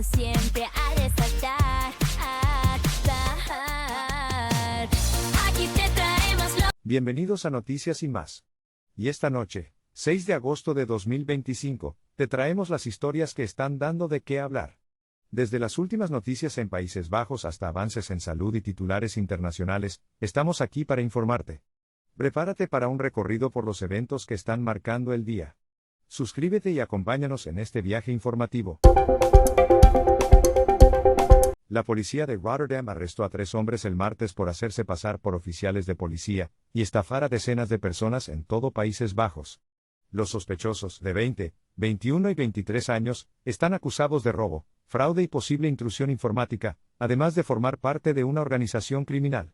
siempre a resaltar. Aquí te traemos lo... Bienvenidos a Noticias y más. Y esta noche, 6 de agosto de 2025, te traemos las historias que están dando de qué hablar. Desde las últimas noticias en Países Bajos hasta avances en salud y titulares internacionales, estamos aquí para informarte. Prepárate para un recorrido por los eventos que están marcando el día. Suscríbete y acompáñanos en este viaje informativo. La policía de Rotterdam arrestó a 3 hombres el martes por hacerse pasar por oficiales de policía y estafar a decenas de personas en todo Países Bajos. Los sospechosos, de 20, 21 y 23 años, están acusados de robo, fraude y posible intrusión informática, además de formar parte de una organización criminal.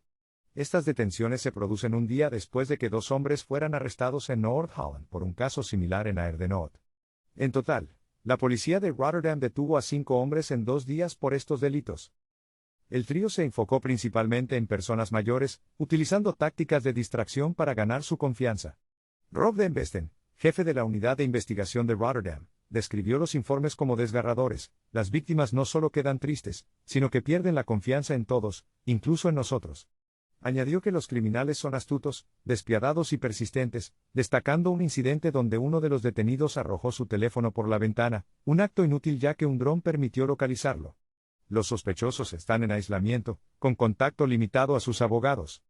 Estas detenciones se producen un día después de que 2 hombres fueran arrestados en Noord-Holland por un caso similar en Aerdenhout. En total, la policía de Rotterdam detuvo a 5 hombres en 2 días por estos delitos. El trío se enfocó principalmente en personas mayores, utilizando tácticas de distracción para ganar su confianza. Rob Den Besten, jefe de la unidad de investigación de Rotterdam, describió los informes como desgarradores. Las víctimas no solo quedan tristes, sino que pierden la confianza en todos, incluso en nosotros. Añadió que los criminales son astutos, despiadados y persistentes, destacando un incidente donde uno de los detenidos arrojó su teléfono por la ventana, un acto inútil ya que un dron permitió localizarlo. Los sospechosos están en aislamiento, con contacto limitado a sus abogados.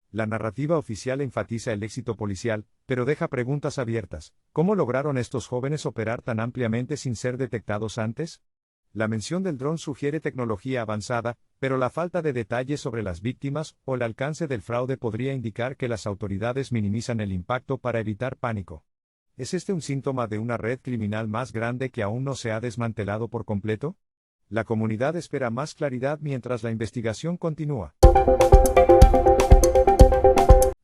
La narrativa oficial enfatiza el éxito policial, pero deja preguntas abiertas. ¿Cómo lograron estos jóvenes operar tan ampliamente sin ser detectados antes? La mención del dron sugiere tecnología avanzada, pero la falta de detalles sobre las víctimas o el alcance del fraude podría indicar que las autoridades minimizan el impacto para evitar pánico. ¿Es este un síntoma de una red criminal más grande que aún no se ha desmantelado por completo? La comunidad espera más claridad mientras la investigación continúa.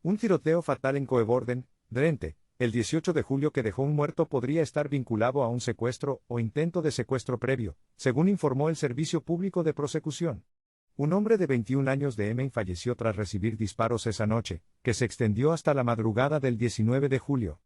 Un tiroteo fatal en Coevorden, Drenthe, el 18 de julio que dejó un muerto podría estar vinculado a un secuestro o intento de secuestro previo, según informó el Servicio Público de Prosecución. Un hombre de 21 años de Emmen falleció tras recibir disparos esa noche, que se extendió hasta la madrugada del 19 de julio.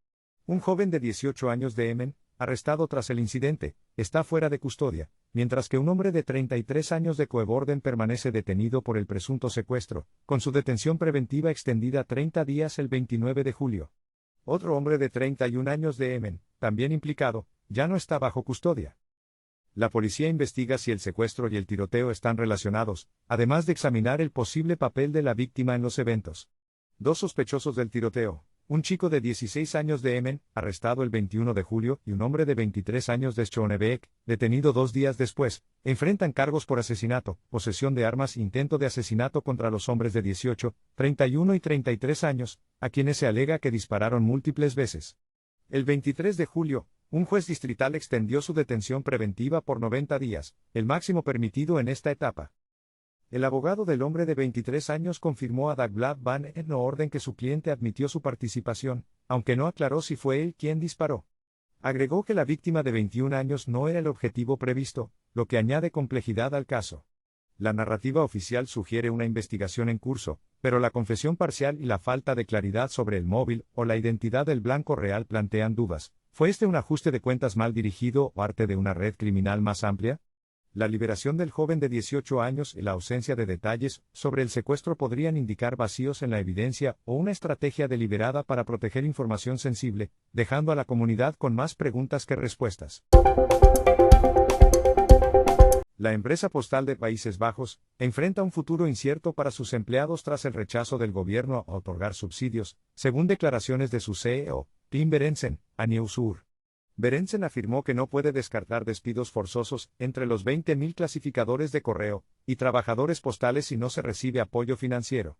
Un joven de 18 años de Emmen, arrestado tras el incidente, está fuera de custodia, mientras que un hombre de 33 años de Coevorden permanece detenido por el presunto secuestro, con su detención preventiva extendida 30 días el 29 de julio. Otro hombre de 31 años de Emmen, también implicado, ya no está bajo custodia. La policía investiga si el secuestro y el tiroteo están relacionados, además de examinar el posible papel de la víctima en los eventos. 2 sospechosos del tiroteo, un chico de 16 años de Emmen, arrestado el 21 de julio, y un hombre de 23 años de Schönebeek, detenido 2 días después, enfrentan cargos por asesinato, posesión de armas e intento de asesinato contra los hombres de 18, 31 y 33 años, a quienes se alega que dispararon múltiples veces. El 23 de julio, un juez distrital extendió su detención preventiva por 90 días, el máximo permitido en esta etapa. El abogado del hombre de 23 años confirmó a Dagblad van het Noorden que su cliente admitió su participación, aunque no aclaró si fue él quien disparó. Agregó que la víctima de 21 años no era el objetivo previsto, lo que añade complejidad al caso. La narrativa oficial sugiere una investigación en curso, pero la confesión parcial y la falta de claridad sobre el móvil o la identidad del blanco real plantean dudas. ¿Fue este un ajuste de cuentas mal dirigido o parte de una red criminal más amplia? La liberación del joven de 18 años y la ausencia de detalles sobre el secuestro podrían indicar vacíos en la evidencia o una estrategia deliberada para proteger información sensible, dejando a la comunidad con más preguntas que respuestas. La empresa postal de Países Bajos enfrenta un futuro incierto para sus empleados tras el rechazo del gobierno a otorgar subsidios, según declaraciones de su CEO, Pim Berendsen, a Nieuwsuur. Berendsen afirmó que no puede descartar despidos forzosos entre los 20.000 clasificadores de correo y trabajadores postales si no se recibe apoyo financiero.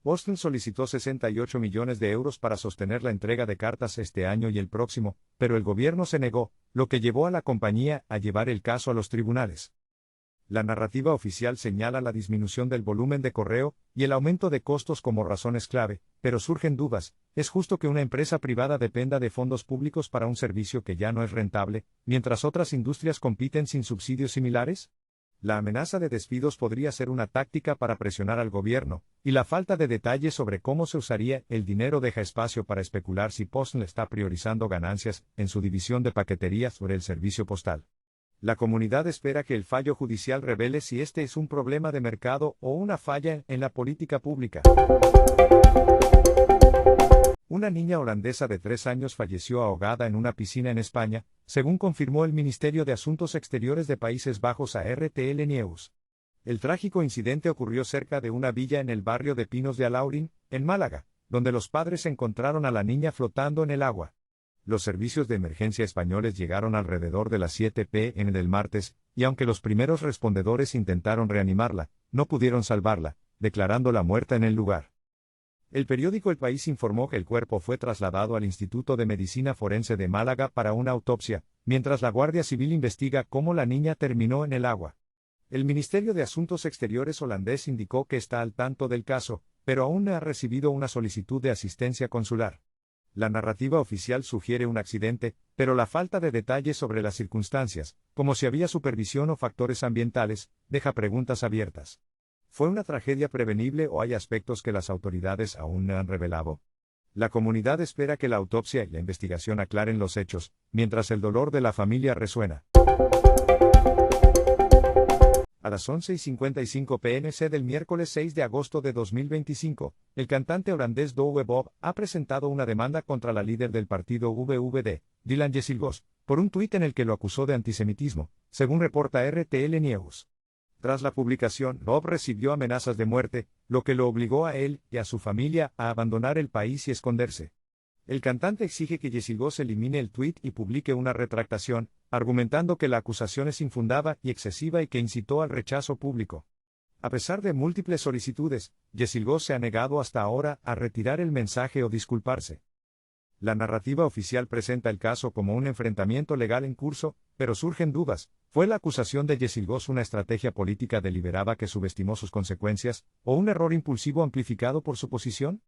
Boston solicitó 68 millones de euros para sostener la entrega de cartas este año y el próximo, pero el gobierno se negó, lo que llevó a la compañía a llevar el caso a los tribunales. La narrativa oficial señala la disminución del volumen de correo y el aumento de costos como razones clave, pero surgen dudas. ¿Es justo que una empresa privada dependa de fondos públicos para un servicio que ya no es rentable, mientras otras industrias compiten sin subsidios similares? La amenaza de despidos podría ser una táctica para presionar al gobierno, y la falta de detalles sobre cómo se usaría el dinero deja espacio para especular si PostNL está priorizando ganancias en su división de paquetería sobre el servicio postal. La comunidad espera que el fallo judicial revele si este es un problema de mercado o una falla en la política pública. Una niña holandesa de 3 años falleció ahogada en una piscina en España, según confirmó el Ministerio de Asuntos Exteriores de Países Bajos a RTL News. El trágico incidente ocurrió cerca de una villa en el barrio de Pinos de Alaurín, en Málaga, donde los padres encontraron a la niña flotando en el agua. Los servicios de emergencia españoles llegaron alrededor de las 7 p.m. del martes, y aunque los primeros respondedores intentaron reanimarla, no pudieron salvarla, declarándola muerta en el lugar. El periódico El País informó que el cuerpo fue trasladado al Instituto de Medicina Forense de Málaga para una autopsia, mientras la Guardia Civil investiga cómo la niña terminó en el agua. El Ministerio de Asuntos Exteriores holandés indicó que está al tanto del caso, pero aún no ha recibido una solicitud de asistencia consular. La narrativa oficial sugiere un accidente, pero la falta de detalles sobre las circunstancias, como si había supervisión o factores ambientales, deja preguntas abiertas. ¿Fue una tragedia prevenible o hay aspectos que las autoridades aún no han revelado? La comunidad espera que la autopsia y la investigación aclaren los hechos, mientras el dolor de la familia resuena. A las 11:55 p.m. del miércoles 6 de agosto de 2025, el cantante holandés Douwe Bob ha presentado una demanda contra la líder del partido VVD, Dylan Jessilgus, por un tuit en el que lo acusó de antisemitismo, según reporta RTL News. Tras la publicación, Bob recibió amenazas de muerte, lo que lo obligó a él y a su familia a abandonar el país y esconderse. El cantante exige que Jessilgus elimine el tuit y publique una retractación, argumentando que la acusación es infundada y excesiva y que incitó al rechazo público. A pesar de múltiples solicitudes, Jessilgus se ha negado hasta ahora a retirar el mensaje o disculparse. La narrativa oficial presenta el caso como un enfrentamiento legal en curso, pero surgen dudas. ¿Fue la acusación de Jessilgus una estrategia política deliberada que subestimó sus consecuencias, o un error impulsivo amplificado por su posición?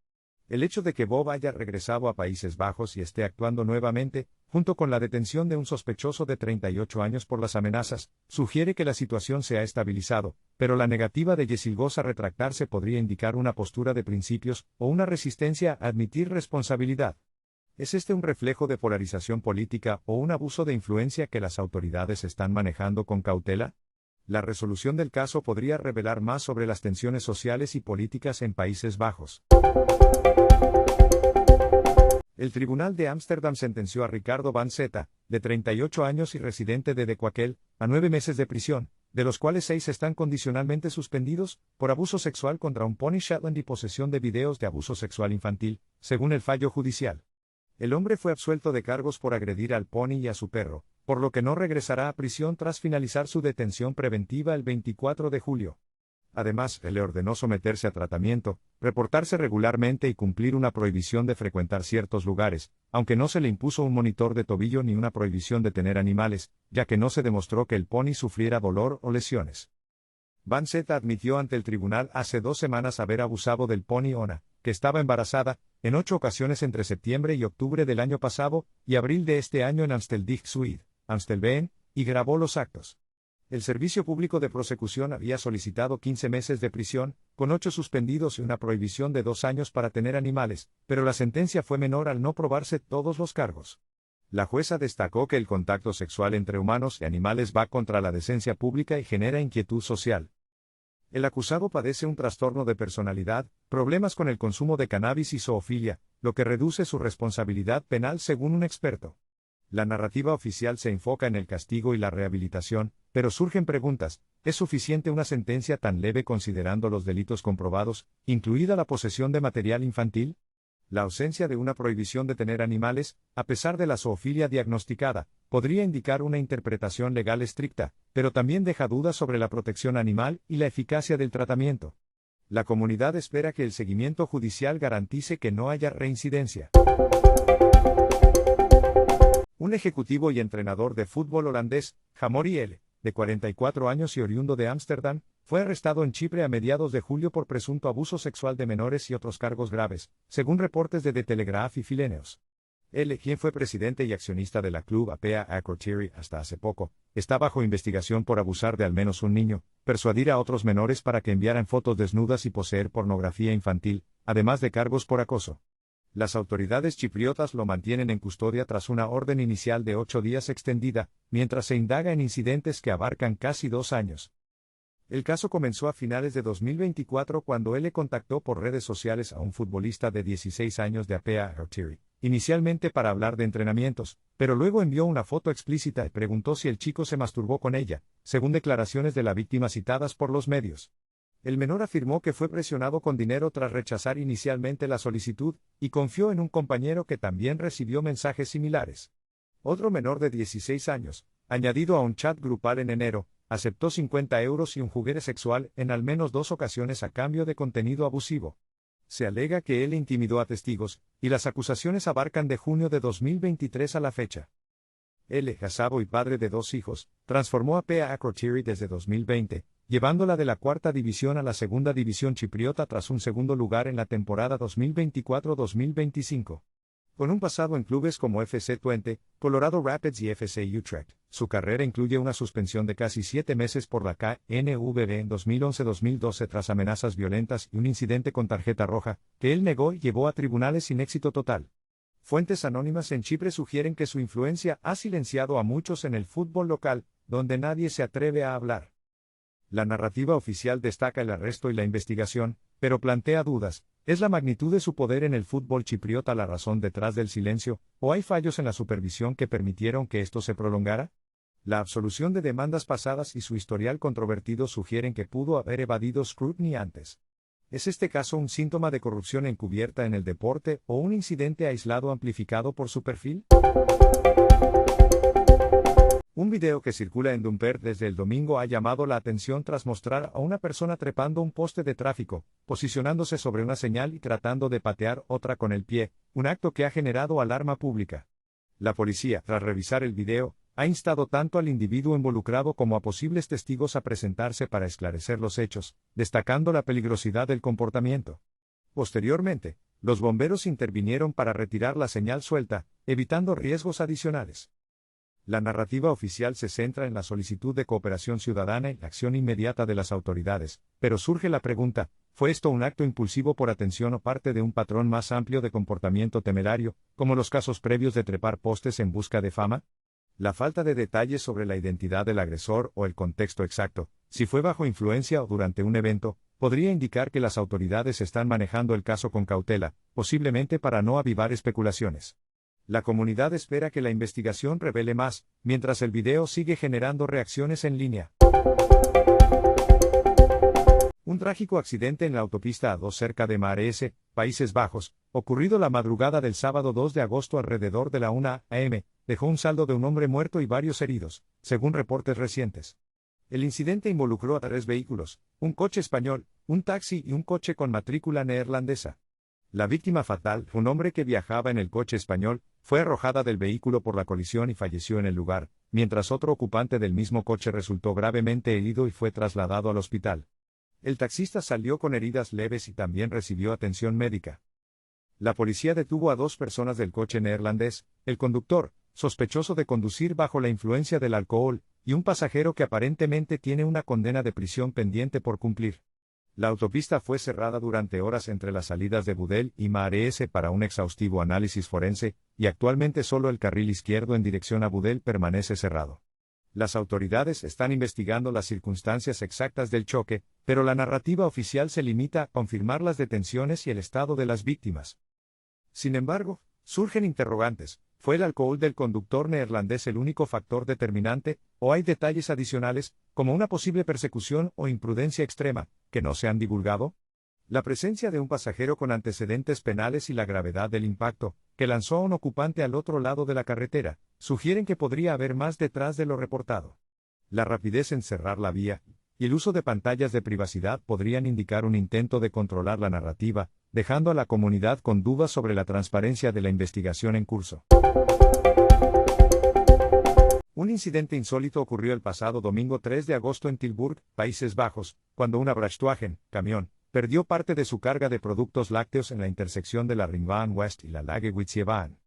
El hecho de que Bob haya regresado a Países Bajos y esté actuando nuevamente, junto con la detención de un sospechoso de 38 años por las amenazas, sugiere que la situación se ha estabilizado, pero la negativa de Jessilgus a retractarse podría indicar una postura de principios o una resistencia a admitir responsabilidad. ¿Es este un reflejo de polarización política o un abuso de influencia que las autoridades están manejando con cautela? La resolución del caso podría revelar más sobre las tensiones sociales y políticas en Países Bajos. El Tribunal de Ámsterdam sentenció a Ricardo van Zeta, de 38 años y residente de De Quaquel, a 9 meses de prisión, de los cuales 6 están condicionalmente suspendidos, por abuso sexual contra un pony Shetland y posesión de videos de abuso sexual infantil, según el fallo judicial. El hombre fue absuelto de cargos por agredir al pony y a su perro, por lo que no regresará a prisión tras finalizar su detención preventiva el 24 de julio. Además, le ordenó someterse a tratamiento, reportarse regularmente y cumplir una prohibición de frecuentar ciertos lugares, aunque no se le impuso un monitor de tobillo ni una prohibición de tener animales, ya que no se demostró que el pony sufriera dolor o lesiones. Van Zeta admitió ante el tribunal hace 2 semanas haber abusado del pony Ona, que estaba embarazada, en 8 ocasiones entre septiembre y octubre del año pasado, y abril de este año en Amstelveen, Zuid, Amstelveen, y grabó los actos. El Servicio Público de Prosecución había solicitado 15 meses de prisión, con 8 suspendidos y una prohibición de 2 años para tener animales, pero la sentencia fue menor al no probarse todos los cargos. La jueza destacó que el contacto sexual entre humanos y animales va contra la decencia pública y genera inquietud social. El acusado padece un trastorno de personalidad, problemas con el consumo de cannabis y zoofilia, lo que reduce su responsabilidad penal según un experto. La narrativa oficial se enfoca en el castigo y la rehabilitación, pero surgen preguntas: ¿es suficiente una sentencia tan leve considerando los delitos comprobados, incluida la posesión de material infantil? La ausencia de una prohibición de tener animales, a pesar de la zoofilia diagnosticada, podría indicar una interpretación legal estricta, pero también deja dudas sobre la protección animal y la eficacia del tratamiento. La comunidad espera que el seguimiento judicial garantice que no haya reincidencia. Un ejecutivo y entrenador de fútbol holandés, Jamori L., de 44 años y oriundo de Ámsterdam, fue arrestado en Chipre a mediados de julio por presunto abuso sexual de menores y otros cargos graves, según reportes de The Telegraph y Fileneos. Él, quien fue presidente y accionista de la Club APA Akrotiri hasta hace poco, está bajo investigación por abusar de al menos un niño, persuadir a otros menores para que enviaran fotos desnudas y poseer pornografía infantil, además de cargos por acoso. Las autoridades chipriotas lo mantienen en custodia tras una orden inicial de 8 días extendida, mientras se indaga en incidentes que abarcan casi 2 años. El caso comenzó a finales de 2024 cuando él le contactó por redes sociales a un futbolista de 16 años de Apea Akrotiri, inicialmente para hablar de entrenamientos, pero luego envió una foto explícita y preguntó si el chico se masturbó con ella, según declaraciones de la víctima citadas por los medios. El menor afirmó que fue presionado con dinero tras rechazar inicialmente la solicitud, y confió en un compañero que también recibió mensajes similares. Otro menor de 16 años, añadido a un chat grupal en enero, aceptó 50 euros y un juguete sexual en al menos 2 ocasiones a cambio de contenido abusivo. Se alega que él intimidó a testigos, y las acusaciones abarcan de junio de 2023 a la fecha. Él, casado y padre de 2 hijos, transformó a Apea Akrotiri desde 2020, llevándola de la 4ª división a la 2ª división chipriota tras un segundo lugar en la temporada 2024-2025. Con un pasado en clubes como FC Twente, Colorado Rapids y FC Utrecht, su carrera incluye una suspensión de casi 7 meses por la KNVB en 2011-2012 tras amenazas violentas y un incidente con tarjeta roja, que él negó y llevó a tribunales sin éxito total. Fuentes anónimas en Chipre sugieren que su influencia ha silenciado a muchos en el fútbol local, donde nadie se atreve a hablar. La narrativa oficial destaca el arresto y la investigación, pero plantea dudas. ¿Es la magnitud de su poder en el fútbol chipriota la razón detrás del silencio, o hay fallos en la supervisión que permitieron que esto se prolongara? La absolución de demandas pasadas y su historial controvertido sugieren que pudo haber evadido scrutiny antes. ¿Es este caso un síntoma de corrupción encubierta en el deporte o un incidente aislado amplificado por su perfil? Un video que circula en Dumper desde el domingo ha llamado la atención tras mostrar a una persona trepando un poste de tráfico, posicionándose sobre una señal y tratando de patear otra con el pie, un acto que ha generado alarma pública. La policía, tras revisar el video, ha instado tanto al individuo involucrado como a posibles testigos a presentarse para esclarecer los hechos, destacando la peligrosidad del comportamiento. Posteriormente, los bomberos intervinieron para retirar la señal suelta, evitando riesgos adicionales. La narrativa oficial se centra en la solicitud de cooperación ciudadana y la acción inmediata de las autoridades, pero surge la pregunta, ¿fue esto un acto impulsivo por atención o parte de un patrón más amplio de comportamiento temerario, como los casos previos de trepar postes en busca de fama? La falta de detalles sobre la identidad del agresor o el contexto exacto, si fue bajo influencia o durante un evento, podría indicar que las autoridades están manejando el caso con cautela, posiblemente para no avivar especulaciones. La comunidad espera que la investigación revele más, mientras el video sigue generando reacciones en línea. Un trágico accidente en la autopista A2 cerca de Maaresse, Países Bajos, ocurrido la madrugada del sábado 2 de agosto alrededor de la 1 a.m., dejó un saldo de un hombre muerto y varios heridos, según reportes recientes. El incidente involucró a 3 vehículos, un coche español, un taxi y un coche con matrícula neerlandesa. La víctima fatal, un hombre que viajaba en el coche español, fue arrojada del vehículo por la colisión y falleció en el lugar, mientras otro ocupante del mismo coche resultó gravemente herido y fue trasladado al hospital. El taxista salió con heridas leves y también recibió atención médica. La policía detuvo a 2 personas del coche neerlandés, el conductor, sospechoso de conducir bajo la influencia del alcohol, y un pasajero que aparentemente tiene una condena de prisión pendiente por cumplir. La autopista fue cerrada durante horas entre las salidas de Budel y Maaresse para un exhaustivo análisis forense, y actualmente solo el carril izquierdo en dirección a Budel permanece cerrado. Las autoridades están investigando las circunstancias exactas del choque, pero la narrativa oficial se limita a confirmar las detenciones y el estado de las víctimas. Sin embargo, surgen interrogantes. ¿Fue el alcohol del conductor neerlandés el único factor determinante, o hay detalles adicionales, como una posible persecución o imprudencia extrema, que no se han divulgado? La presencia de un pasajero con antecedentes penales y la gravedad del impacto, que lanzó a un ocupante al otro lado de la carretera, sugieren que podría haber más detrás de lo reportado. La rapidez en cerrar la vía, y el uso de pantallas de privacidad podrían indicar un intento de controlar la narrativa, dejando a la comunidad con dudas sobre la transparencia de la investigación en curso. Un incidente insólito ocurrió el pasado domingo 3 de agosto en Tilburg, Países Bajos, cuando una Vrachtwagen, camión, perdió parte de su carga de productos lácteos en la intersección de la Ringbaan West y la Lage Witsiebaan.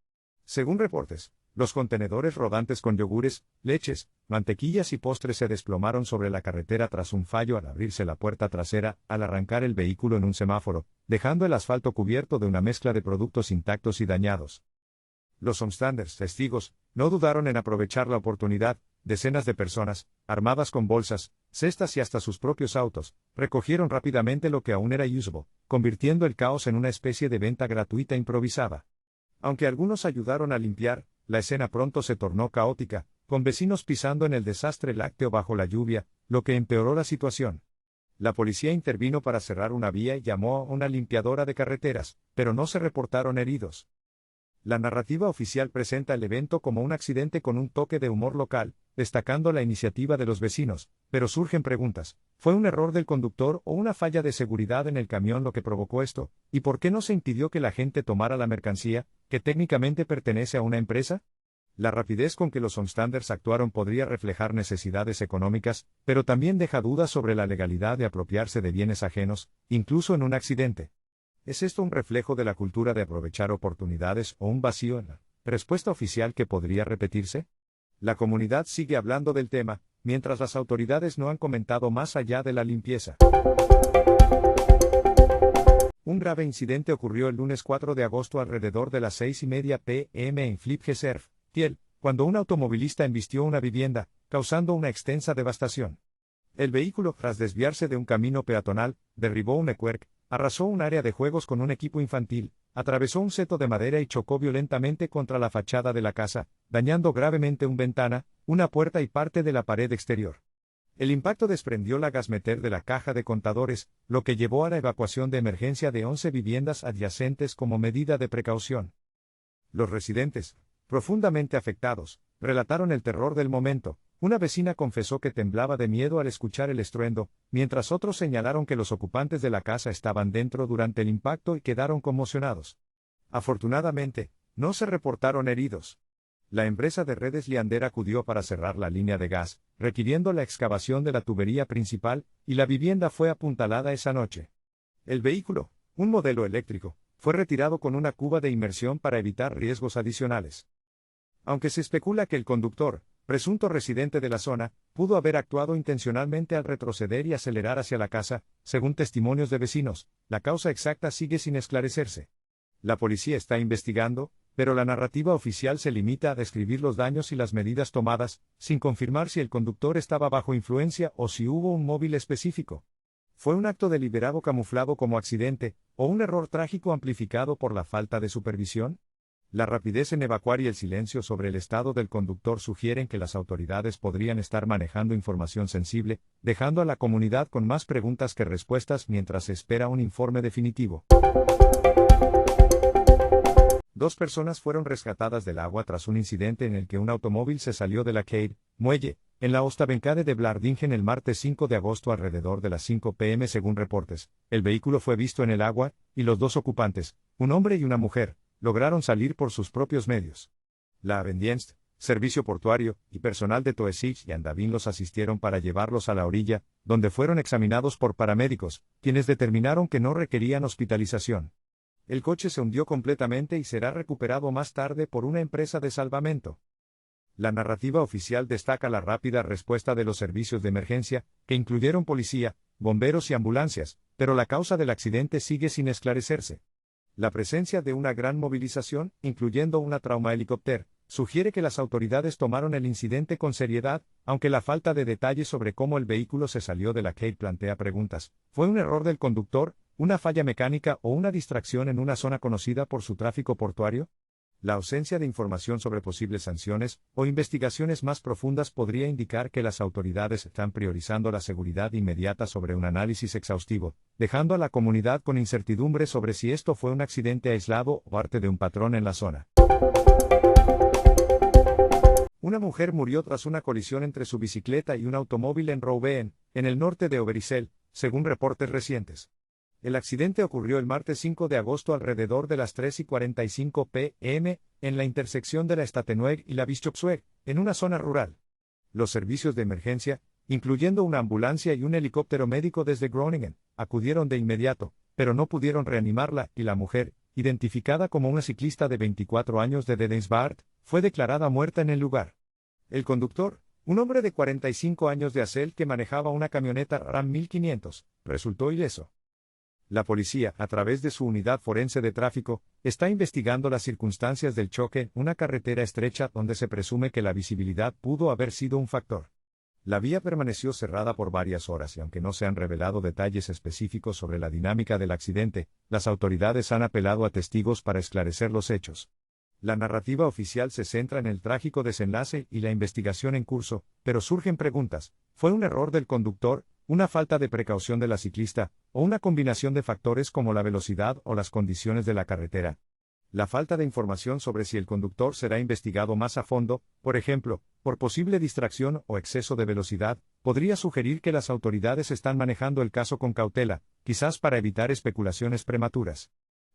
Según reportes, Los contenedores rodantes con yogures, leches, mantequillas y postres se desplomaron sobre la carretera tras un fallo al abrirse la puerta trasera al arrancar el vehículo en un semáforo, dejando el asfalto cubierto de una mezcla de productos intactos y dañados. Los omstanders, testigos, no dudaron en aprovechar la oportunidad. Decenas de personas, armadas con bolsas, cestas y hasta sus propios autos, recogieron rápidamente lo que aún era usable, convirtiendo el caos en una especie de venta gratuita improvisada. Aunque algunos ayudaron a limpiar, la escena pronto se tornó caótica, con vecinos pisando en el desastre lácteo bajo la lluvia, lo que empeoró la situación. La policía intervino para cerrar una vía y llamó a una limpiadora de carreteras, pero no se reportaron heridos. La narrativa oficial presenta el evento como un accidente con un toque de humor local, destacando la iniciativa de los vecinos, pero surgen preguntas. ¿Fue un error del conductor o una falla de seguridad en el camión lo que provocó esto? ¿Y por qué no se impidió que la gente tomara la mercancía, que técnicamente pertenece a una empresa? La rapidez con que los omstanders actuaron podría reflejar necesidades económicas, pero también deja dudas sobre la legalidad de apropiarse de bienes ajenos, incluso en un accidente. ¿Es esto un reflejo de la cultura de aprovechar oportunidades o un vacío en la respuesta oficial que podría repetirse? La comunidad sigue hablando del tema, mientras las autoridades no han comentado más allá de la limpieza. Un grave incidente ocurrió el lunes 4 de agosto alrededor de las 6:30 p.m. en Flipgeserv, Kiel, cuando un automovilista embistió una vivienda, causando una extensa devastación. El vehículo, tras desviarse de un camino peatonal, derribó un equerc, arrasó un área de juegos con un equipo infantil, atravesó un seto de madera y chocó violentamente contra la fachada de la casa, dañando gravemente una ventana, una puerta y parte de la pared exterior. El impacto desprendió la gasmeter de la caja de contadores, lo que llevó a la evacuación de emergencia de 11 viviendas adyacentes como medida de precaución. Los residentes, profundamente afectados, relataron el terror del momento. Una vecina confesó que temblaba de miedo al escuchar el estruendo, mientras otros señalaron que los ocupantes de la casa estaban dentro durante el impacto y quedaron conmocionados. Afortunadamente, no se reportaron heridos. La empresa de redes Liander acudió para cerrar la línea de gas, requiriendo la excavación de la tubería principal, y la vivienda fue apuntalada esa noche. El vehículo, un modelo eléctrico, fue retirado con una cuba de inmersión para evitar riesgos adicionales. Aunque se especula que el conductor, presunto residente de la zona, pudo haber actuado intencionalmente al retroceder y acelerar hacia la casa, según testimonios de vecinos, la causa exacta sigue sin esclarecerse. La policía está investigando, pero la narrativa oficial se limita a describir los daños y las medidas tomadas, sin confirmar si el conductor estaba bajo influencia o si hubo un móvil específico. ¿Fue un acto deliberado camuflado como accidente, o un error trágico amplificado por la falta de supervisión? La rapidez en evacuar y el silencio sobre el estado del conductor sugieren que las autoridades podrían estar manejando información sensible, dejando a la comunidad con más preguntas que respuestas mientras se espera un informe definitivo. 2 personas fueron rescatadas del agua tras un incidente en el que un automóvil se salió de la Cade, muelle, en la Ostavenkade de Blardingen el martes 5 de agosto alrededor de las 5 p.m. según reportes. El vehículo fue visto en el agua, y los 2 ocupantes, un hombre y una mujer, lograron salir por sus propios medios. La Abendienst, servicio portuario, y personal de Toesig y Andavin los asistieron para llevarlos a la orilla, donde fueron examinados por paramédicos, quienes determinaron que no requerían hospitalización. El coche se hundió completamente y será recuperado más tarde por una empresa de salvamento. La narrativa oficial destaca la rápida respuesta de los servicios de emergencia, que incluyeron policía, bomberos y ambulancias, pero la causa del accidente sigue sin esclarecerse. La presencia de una gran movilización, incluyendo una traumahelicóptero, sugiere que las autoridades tomaron el incidente con seriedad, aunque la falta de detalles sobre cómo el vehículo se salió de la Cade plantea preguntas. ¿Fue un error del conductor, una falla mecánica o una distracción en una zona conocida por su tráfico portuario? La ausencia de información sobre posibles sanciones o investigaciones más profundas podría indicar que las autoridades están priorizando la seguridad inmediata sobre un análisis exhaustivo, dejando a la comunidad con incertidumbre sobre si esto fue un accidente aislado o parte de un patrón en la zona. Una mujer murió tras una colisión entre su bicicleta y un automóvil en Roubaix, en el norte de Overijssel, según reportes recientes. El accidente ocurrió el martes 5 de agosto alrededor de las 3:45 p.m., en la intersección de la Statenweg y la Bischofsweg, en una zona rural. Los servicios de emergencia, incluyendo una ambulancia y un helicóptero médico desde Groningen, acudieron de inmediato, pero no pudieron reanimarla, y la mujer, identificada como una ciclista de 24 años de Dedensvaart, fue declarada muerta en el lugar. El conductor, un hombre de 45 años de Acel que manejaba una camioneta Ram 1500, resultó ileso. La policía, a través de su unidad forense de tráfico, está investigando las circunstancias del choque en una carretera estrecha donde se presume que la visibilidad pudo haber sido un factor. La vía permaneció cerrada por varias horas y aunque no se han revelado detalles específicos sobre la dinámica del accidente, las autoridades han apelado a testigos para esclarecer los hechos. La narrativa oficial se centra en el trágico desenlace y la investigación en curso, pero surgen preguntas: ¿fue un error del conductor, una falta de precaución de la ciclista, o una combinación de factores como la velocidad o las condiciones de la carretera? La falta de información sobre si el conductor será investigado más a fondo, por ejemplo, por posible distracción o exceso de velocidad, podría sugerir que las autoridades están manejando el caso con cautela, quizás para evitar especulaciones prematuras.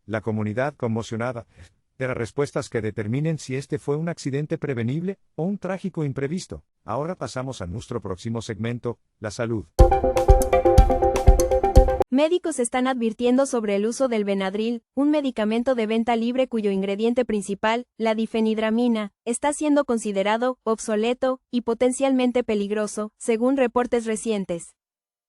La comunidad conmocionada espera respuestas que determinen si este fue un accidente prevenible o un trágico imprevisto. Ahora pasamos a nuestro próximo segmento, la salud. Médicos están advirtiendo sobre el uso del Benadryl, un medicamento de venta libre cuyo ingrediente principal, la difenhidramina, está siendo considerado obsoleto y potencialmente peligroso, según reportes recientes.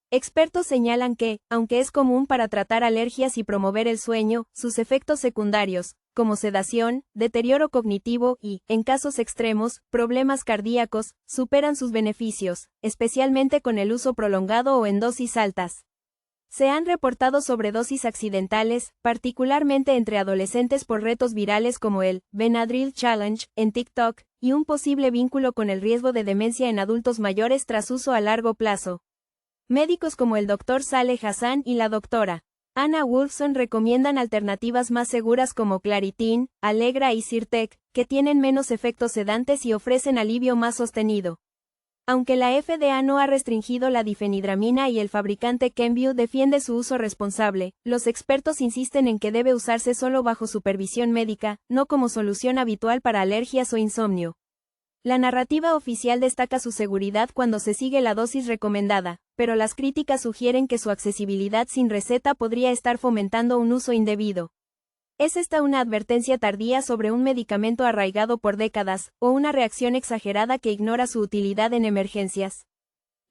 Expertos señalan que, aunque es común para tratar alergias y promover el sueño, sus efectos secundarios, como sedación, deterioro cognitivo y, en casos extremos, problemas cardíacos, superan sus beneficios, especialmente con el uso prolongado o en dosis altas. Se han reportado sobredosis accidentales, particularmente entre adolescentes por retos virales como el Benadryl Challenge en TikTok, y un posible vínculo con el riesgo de demencia en adultos mayores tras uso a largo plazo. Médicos como el Dr. Saleh Hassan y la Dra. Anna Wolfson recomiendan alternativas más seguras como Claritin, Allegra y Zyrtec, que tienen menos efectos sedantes y ofrecen alivio más sostenido. Aunque la FDA no ha restringido la difenhidramina y el fabricante Kenvue defiende su uso responsable, los expertos insisten en que debe usarse solo bajo supervisión médica, no como solución habitual para alergias o insomnio. La narrativa oficial destaca su seguridad cuando se sigue la dosis recomendada, pero las críticas sugieren que su accesibilidad sin receta podría estar fomentando un uso indebido. ¿Es esta una advertencia tardía sobre un medicamento arraigado por décadas, o una reacción exagerada que ignora su utilidad en emergencias?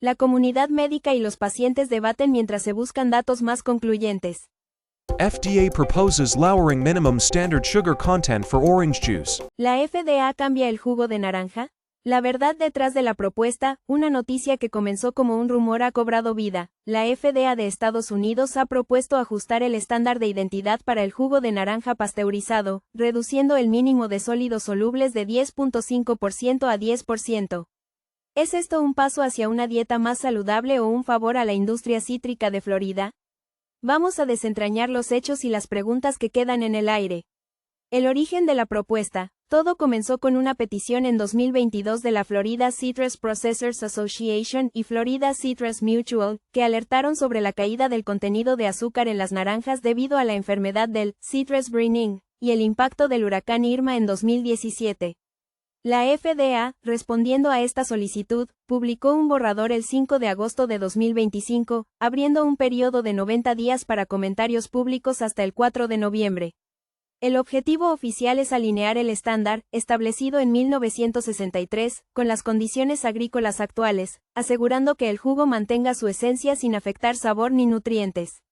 La comunidad médica y los pacientes debaten mientras se buscan datos más concluyentes. FDA proposes lowering minimum standard sugar content for orange juice. ¿La FDA cambia el jugo de naranja? La verdad detrás de la propuesta, una noticia que comenzó como un rumor ha cobrado vida. La FDA de Estados Unidos ha propuesto ajustar el estándar de identidad para el jugo de naranja pasteurizado, reduciendo el mínimo de sólidos solubles de 10.5% a 10%. ¿Es esto un paso hacia una dieta más saludable o un favor a la industria cítrica de Florida? Vamos a desentrañar los hechos y las preguntas que quedan en el aire. El origen de la propuesta. Todo comenzó con una petición en 2022 de la Florida Citrus Processors Association y Florida Citrus Mutual, que alertaron sobre la caída del contenido de azúcar en las naranjas debido a la enfermedad del citrus greening y el impacto del huracán Irma en 2017. La FDA, respondiendo a esta solicitud, publicó un borrador el 5 de agosto de 2025, abriendo un periodo de 90 días para comentarios públicos hasta el 4 de noviembre. El objetivo oficial es alinear el estándar, establecido en 1963, con las condiciones agrícolas actuales, asegurando que el jugo mantenga su esencia sin afectar sabor ni nutrientes.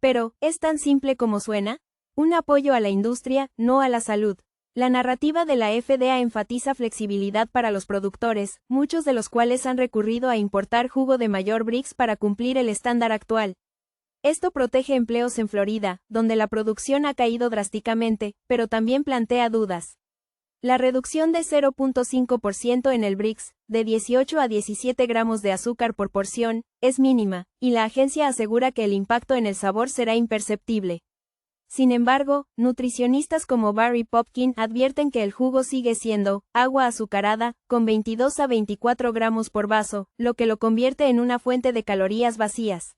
Pero, ¿es tan simple como suena? Un apoyo a la industria, no a la salud. La narrativa de la FDA enfatiza flexibilidad para los productores, muchos de los cuales han recurrido a importar jugo de mayor Brix para cumplir el estándar actual. Esto protege empleos en Florida, donde la producción ha caído drásticamente, pero también plantea dudas. La reducción de 0.5% en el Brix, de 18 a 17 gramos de azúcar por porción, es mínima, y la agencia asegura que el impacto en el sabor será imperceptible. Sin embargo, nutricionistas como Barry Popkin advierten que el jugo sigue siendo agua azucarada, con 22 a 24 gramos por vaso, lo que lo convierte en una fuente de calorías vacías.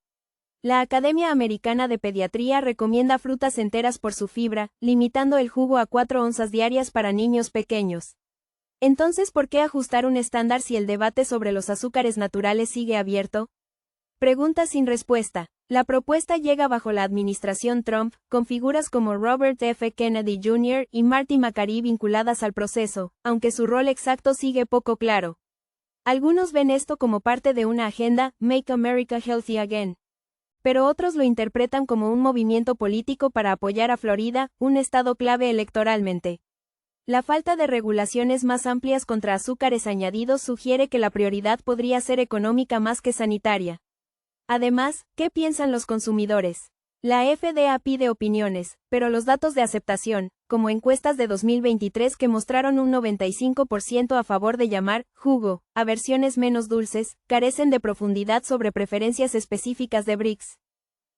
La Academia Americana de Pediatría recomienda frutas enteras por su fibra, limitando el jugo a 4 onzas diarias para niños pequeños. Entonces, ¿por qué ajustar un estándar si el debate sobre los azúcares naturales sigue abierto? Pregunta sin respuesta. La propuesta llega bajo la administración Trump, con figuras como Robert F. Kennedy Jr. y Marty McCarthy vinculadas al proceso, aunque su rol exacto sigue poco claro. Algunos ven esto como parte de una agenda, Make America Healthy Again. Pero otros lo interpretan como un movimiento político para apoyar a Florida, un estado clave electoralmente. La falta de regulaciones más amplias contra azúcares añadidos sugiere que la prioridad podría ser económica más que sanitaria. Además, ¿qué piensan los consumidores? La FDA pide opiniones, pero los datos de aceptación, como encuestas de 2023 que mostraron un 95% a favor de llamar jugo a versiones menos dulces, carecen de profundidad sobre preferencias específicas de Brix.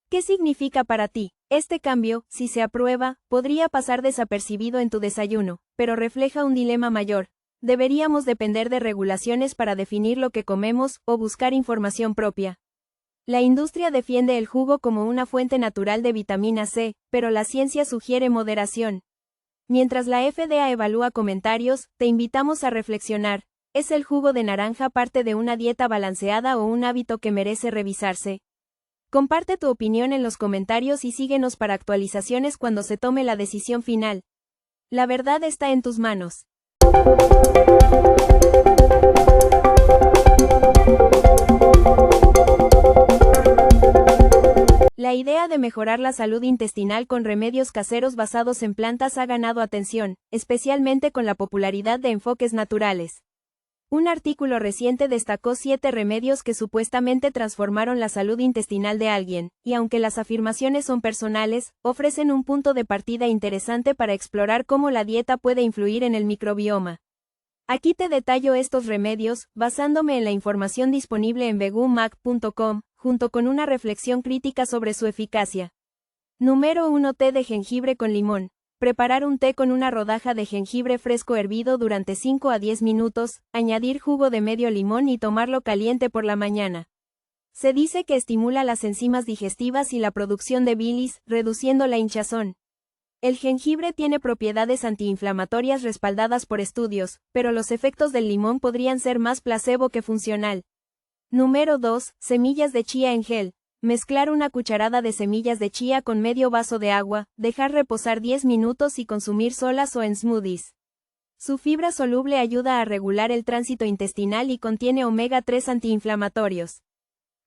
¿Qué significa para ti? Este cambio, si se aprueba, podría pasar desapercibido en tu desayuno, pero refleja un dilema mayor. ¿Deberíamos depender de regulaciones para definir lo que comemos o buscar información propia? La industria defiende el jugo como una fuente natural de vitamina C, pero la ciencia sugiere moderación. Mientras la FDA evalúa comentarios, te invitamos a reflexionar. ¿Es el jugo de naranja parte de una dieta balanceada o un hábito que merece revisarse? Comparte tu opinión en los comentarios y síguenos para actualizaciones cuando se tome la decisión final. La verdad está en tus manos. La idea de mejorar la salud intestinal con remedios caseros basados en plantas ha ganado atención, especialmente con la popularidad de enfoques naturales. Un artículo reciente destacó 7 remedios que supuestamente transformaron la salud intestinal de alguien, y aunque las afirmaciones son personales, ofrecen un punto de partida interesante para explorar cómo la dieta puede influir en el microbioma. Aquí te detallo estos remedios, basándome en la información disponible en vegumac.com, junto con una reflexión crítica sobre su eficacia. Número 1. Té de jengibre con limón. Preparar un té con una rodaja de jengibre fresco hervido durante 5 a 10 minutos, añadir jugo de medio limón y tomarlo caliente por la mañana. Se dice que estimula las enzimas digestivas y la producción de bilis, reduciendo la hinchazón. El jengibre tiene propiedades antiinflamatorias respaldadas por estudios, pero los efectos del limón podrían ser más placebo que funcional. Número 2. Semillas de chía en gel. Mezclar una cucharada de semillas de chía con medio vaso de agua, dejar reposar 10 minutos y consumir solas o en smoothies. Su fibra soluble ayuda a regular el tránsito intestinal y contiene omega 3 antiinflamatorios.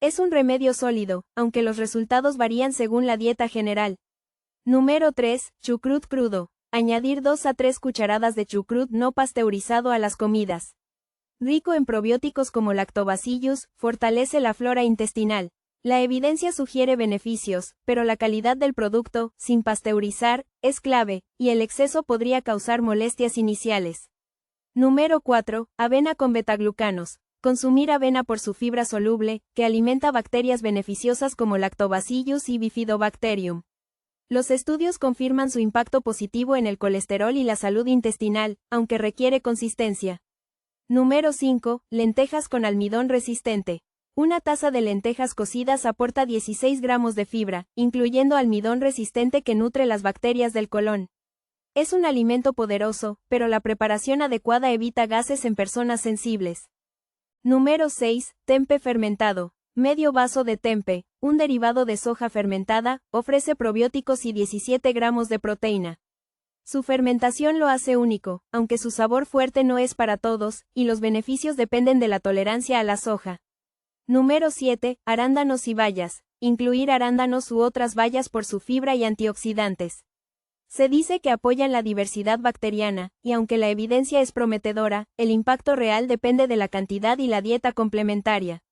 Es un remedio sólido, aunque los resultados varían según la dieta general. Número 3. Chucrut crudo. Añadir 2 a 3 cucharadas de chucrut no pasteurizado a las comidas. Rico en probióticos como Lactobacillus, fortalece la flora intestinal. La evidencia sugiere beneficios, pero la calidad del producto, sin pasteurizar, es clave, y el exceso podría causar molestias iniciales. Número 4. Avena con betaglucanos. Consumir avena por su fibra soluble, que alimenta bacterias beneficiosas como Lactobacillus y Bifidobacterium. Los estudios confirman su impacto positivo en el colesterol y la salud intestinal, aunque requiere consistencia. Número 5. Lentejas con almidón resistente. Una taza de lentejas cocidas aporta 16 gramos de fibra, incluyendo almidón resistente que nutre las bacterias del colon. Es un alimento poderoso, pero la preparación adecuada evita gases en personas sensibles. Número 6. Tempe fermentado. Medio vaso de tempe, un derivado de soja fermentada, ofrece probióticos y 17 gramos de proteína. Su fermentación lo hace único, aunque su sabor fuerte no es para todos, y los beneficios dependen de la tolerancia a la soja. Número 7. Arándanos y bayas. Incluir arándanos u otras bayas por su fibra y antioxidantes. Se dice que apoyan la diversidad bacteriana, y aunque la evidencia es prometedora, el impacto real depende de la cantidad y la dieta complementaria.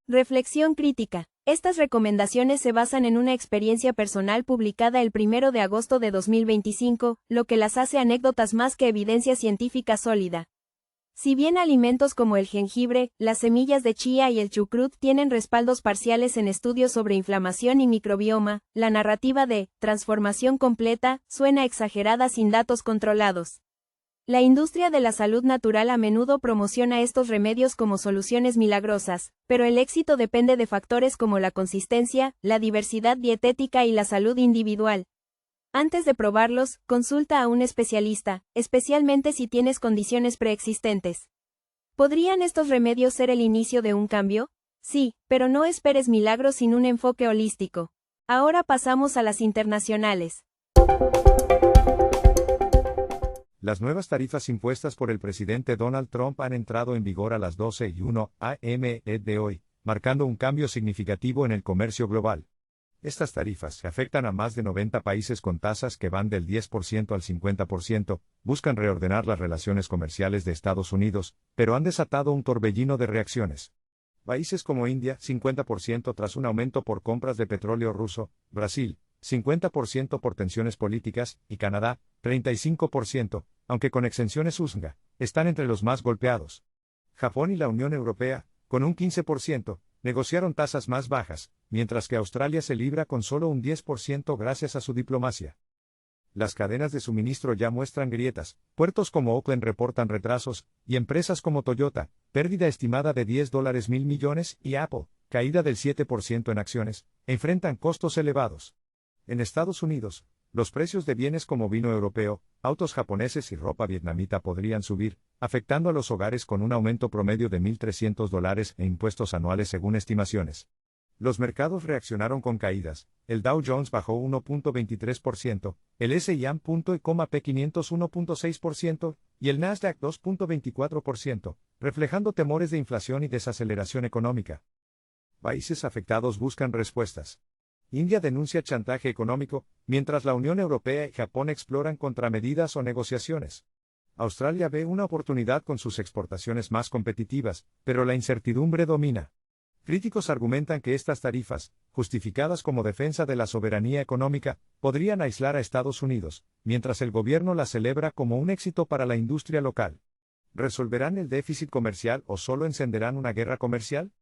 Reflexión crítica. Estas recomendaciones se basan en una experiencia personal publicada el 1 de agosto de 2025, lo que las hace anécdotas más que evidencia científica sólida. Si bien alimentos como el jengibre, las semillas de chía y el chucrut tienen respaldos parciales en estudios sobre inflamación y microbioma, la narrativa de transformación completa suena exagerada sin datos controlados. La industria de la salud natural a menudo promociona estos remedios como soluciones milagrosas, pero el éxito depende de factores como la consistencia, la diversidad dietética y la salud individual. Antes de probarlos, consulta a un especialista, especialmente si tienes condiciones preexistentes. ¿Podrían estos remedios ser el inicio de un cambio? Sí, pero no esperes milagros sin un enfoque holístico. Ahora pasamos a las internacionales. Las nuevas tarifas impuestas por el presidente Donald Trump han entrado en vigor a las 12:01 a.m. de hoy, marcando un cambio significativo en el comercio global. Estas tarifas afectan a más de 90 países con tasas que van del 10% al 50%, buscan reordenar las relaciones comerciales de Estados Unidos, pero han desatado un torbellino de reacciones. Países como India, 50% tras un aumento por compras de petróleo ruso, Brasil, 50% por tensiones políticas, y Canadá, 35%, aunque con exenciones USNGA, están entre los más golpeados. Japón y la Unión Europea, con un 15%, negociaron tasas más bajas, mientras que Australia se libra con solo un 10% gracias a su diplomacia. Las cadenas de suministro ya muestran grietas, puertos como Auckland reportan retrasos, y empresas como Toyota, pérdida estimada de $10.000 millones, y Apple, caída del 7% en acciones, enfrentan costos elevados. En Estados Unidos, los precios de bienes como vino europeo, autos japoneses y ropa vietnamita podrían subir, afectando a los hogares con un aumento promedio de $1.300 e impuestos anuales según estimaciones. Los mercados reaccionaron con caídas, el Dow Jones bajó 1.23%, el S&P 500 1.6% y el Nasdaq 2.24%, reflejando temores de inflación y desaceleración económica. Países afectados buscan respuestas. India denuncia chantaje económico, mientras la Unión Europea y Japón exploran contramedidas o negociaciones. Australia ve una oportunidad con sus exportaciones más competitivas, pero la incertidumbre domina. Críticos argumentan que estas tarifas, justificadas como defensa de la soberanía económica, podrían aislar a Estados Unidos, mientras el gobierno las celebra como un éxito para la industria local. ¿Resolverán el déficit comercial o solo encenderán una guerra comercial?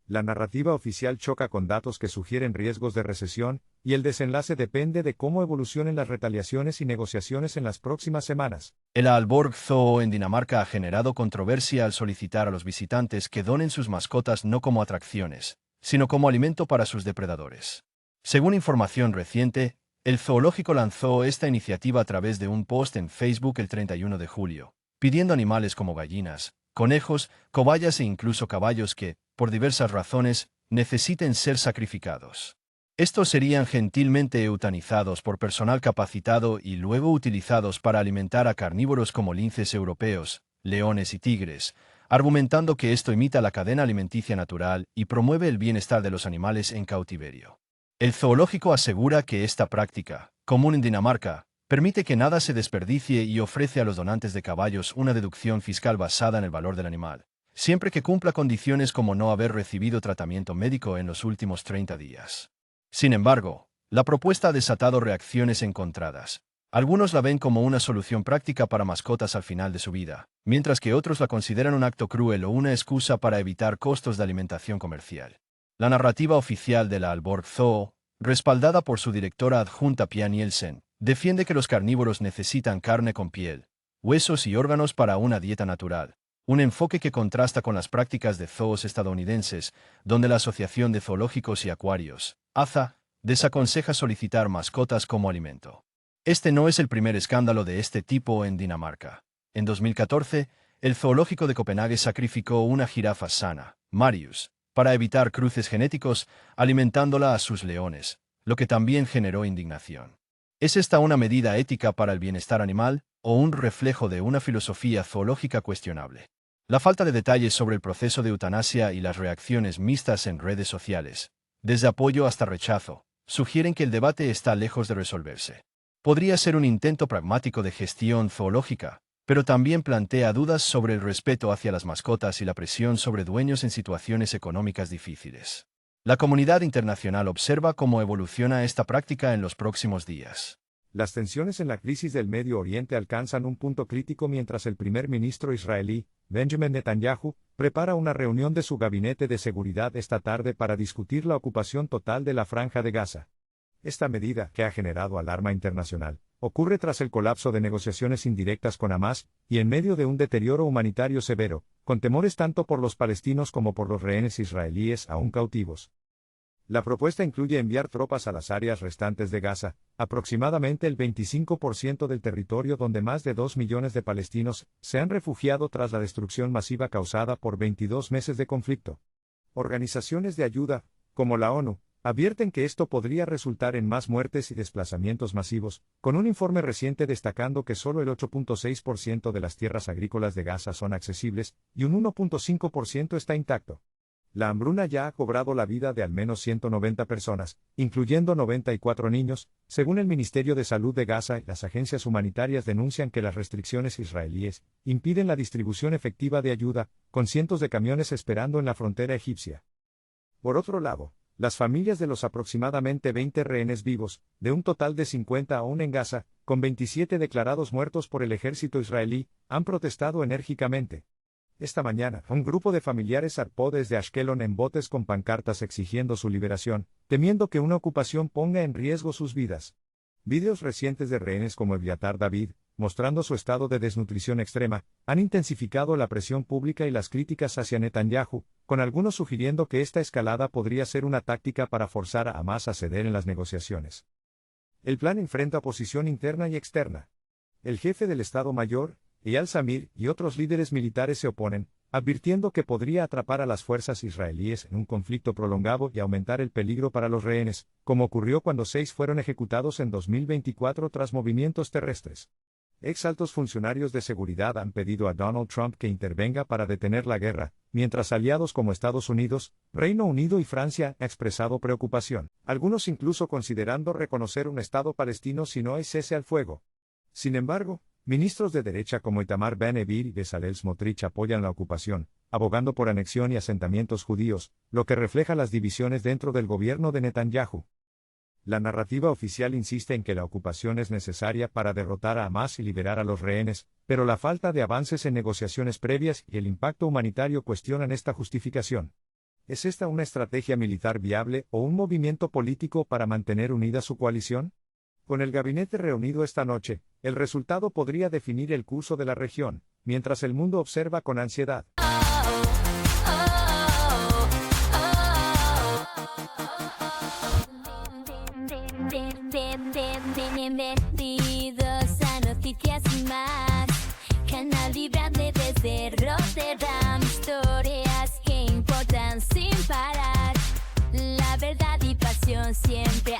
La narrativa oficial choca con datos que sugieren riesgos de recesión, y el desenlace depende de cómo evolucionen las retaliaciones y negociaciones en las próximas semanas. El Aalborg Zoo en Dinamarca ha generado controversia al solicitar a los visitantes que donen sus mascotas no como atracciones, sino como alimento para sus depredadores. Según información reciente, el zoológico lanzó esta iniciativa a través de un post en Facebook el 31 de julio, pidiendo animales como gallinas, conejos, cobayas e incluso caballos que, por diversas razones, necesiten ser sacrificados. Estos serían gentilmente eutanizados por personal capacitado y luego utilizados para alimentar a carnívoros como linces europeos, leones y tigres, argumentando que esto imita la cadena alimenticia natural y promueve el bienestar de los animales en cautiverio. El zoológico asegura que esta práctica, común en Dinamarca, permite que nada se desperdicie y ofrece a los donantes de caballos una deducción fiscal basada en el valor del animal, siempre que cumpla condiciones como no haber recibido tratamiento médico en los últimos 30 días. Sin embargo, la propuesta ha desatado reacciones encontradas. Algunos la ven como una solución práctica para mascotas al final de su vida, mientras que otros la consideran un acto cruel o una excusa para evitar costos de alimentación comercial. La narrativa oficial de la Aalborg Zoo, respaldada por su directora adjunta Pia Nielsen, defiende que los carnívoros necesitan carne con piel, huesos y órganos para una dieta natural, un enfoque que contrasta con las prácticas de zoos estadounidenses, donde la Asociación de Zoológicos y Acuarios, AZA, desaconseja solicitar mascotas como alimento. Este no es el primer escándalo de este tipo en Dinamarca. En 2014, el zoológico de Copenhague sacrificó una jirafa sana, Marius, para evitar cruces genéticos, alimentándola a sus leones, lo que también generó indignación. ¿Es esta una medida ética para el bienestar animal, o un reflejo de una filosofía zoológica cuestionable? La falta de detalles sobre el proceso de eutanasia y las reacciones mixtas en redes sociales, desde apoyo hasta rechazo, sugieren que el debate está lejos de resolverse. Podría ser un intento pragmático de gestión zoológica, pero también plantea dudas sobre el respeto hacia las mascotas y la presión sobre dueños en situaciones económicas difíciles. La comunidad internacional observa cómo evoluciona esta práctica en los próximos días. Las tensiones en la crisis del Medio Oriente alcanzan un punto crítico mientras el primer ministro israelí, Benjamin Netanyahu, prepara una reunión de su gabinete de seguridad esta tarde para discutir la ocupación total de la Franja de Gaza. Esta medida, que ha generado alarma internacional, ocurre tras el colapso de negociaciones indirectas con Hamás, y en medio de un deterioro humanitario severo, con temores tanto por los palestinos como por los rehenes israelíes aún cautivos. La propuesta incluye enviar tropas a las áreas restantes de Gaza, aproximadamente el 25% del territorio donde más de 2 millones de palestinos se han refugiado tras la destrucción masiva causada por 22 meses de conflicto. Organizaciones de ayuda, como la ONU, advierten que esto podría resultar en más muertes y desplazamientos masivos, con un informe reciente destacando que solo el 8.6% de las tierras agrícolas de Gaza son accesibles, y un 1.5% está intacto. La hambruna ya ha cobrado la vida de al menos 190 personas, incluyendo 94 niños, según el Ministerio de Salud de Gaza, y las agencias humanitarias denuncian que las restricciones israelíes impiden la distribución efectiva de ayuda, con cientos de camiones esperando en la frontera egipcia. Por otro lado, las familias de los aproximadamente 20 rehenes vivos, de un total de 50 aún en Gaza, con 27 declarados muertos por el ejército israelí, han protestado enérgicamente. Esta mañana, un grupo de familiares zarpó desde Ashkelon en botes con pancartas exigiendo su liberación, temiendo que una ocupación ponga en riesgo sus vidas. Videos recientes de rehenes como Eviatar David, mostrando su estado de desnutrición extrema, han intensificado la presión pública y las críticas hacia Netanyahu, con algunos sugiriendo que esta escalada podría ser una táctica para forzar a Hamás a ceder en las negociaciones. El plan enfrenta oposición interna y externa. El jefe del Estado Mayor, Eyal Zamir, y otros líderes militares se oponen, advirtiendo que podría atrapar a las fuerzas israelíes en un conflicto prolongado y aumentar el peligro para los rehenes, como ocurrió cuando 6 fueron ejecutados en 2024 tras movimientos terrestres. Ex altos funcionarios de seguridad han pedido a Donald Trump que intervenga para detener la guerra, mientras aliados como Estados Unidos, Reino Unido y Francia han expresado preocupación, algunos incluso considerando reconocer un Estado palestino si no hay cese al fuego. Sin embargo, ministros de derecha como Itamar Ben-Gvir y Bezalel Smotrich apoyan la ocupación, abogando por anexión y asentamientos judíos, lo que refleja las divisiones dentro del gobierno de Netanyahu. La narrativa oficial insiste en que la ocupación es necesaria para derrotar a Hamás y liberar a los rehenes, pero la falta de avances en negociaciones previas y el impacto humanitario cuestionan esta justificación. ¿Es esta una estrategia militar viable o un movimiento político para mantener unida su coalición? Con el gabinete reunido esta noche, el resultado podría definir el curso de la región, mientras el mundo observa con ansiedad. Bienvenidos a Noticias y Más, canal vibrante desde Rotterdam, historias que importan sin parar, la verdad y pasión siempre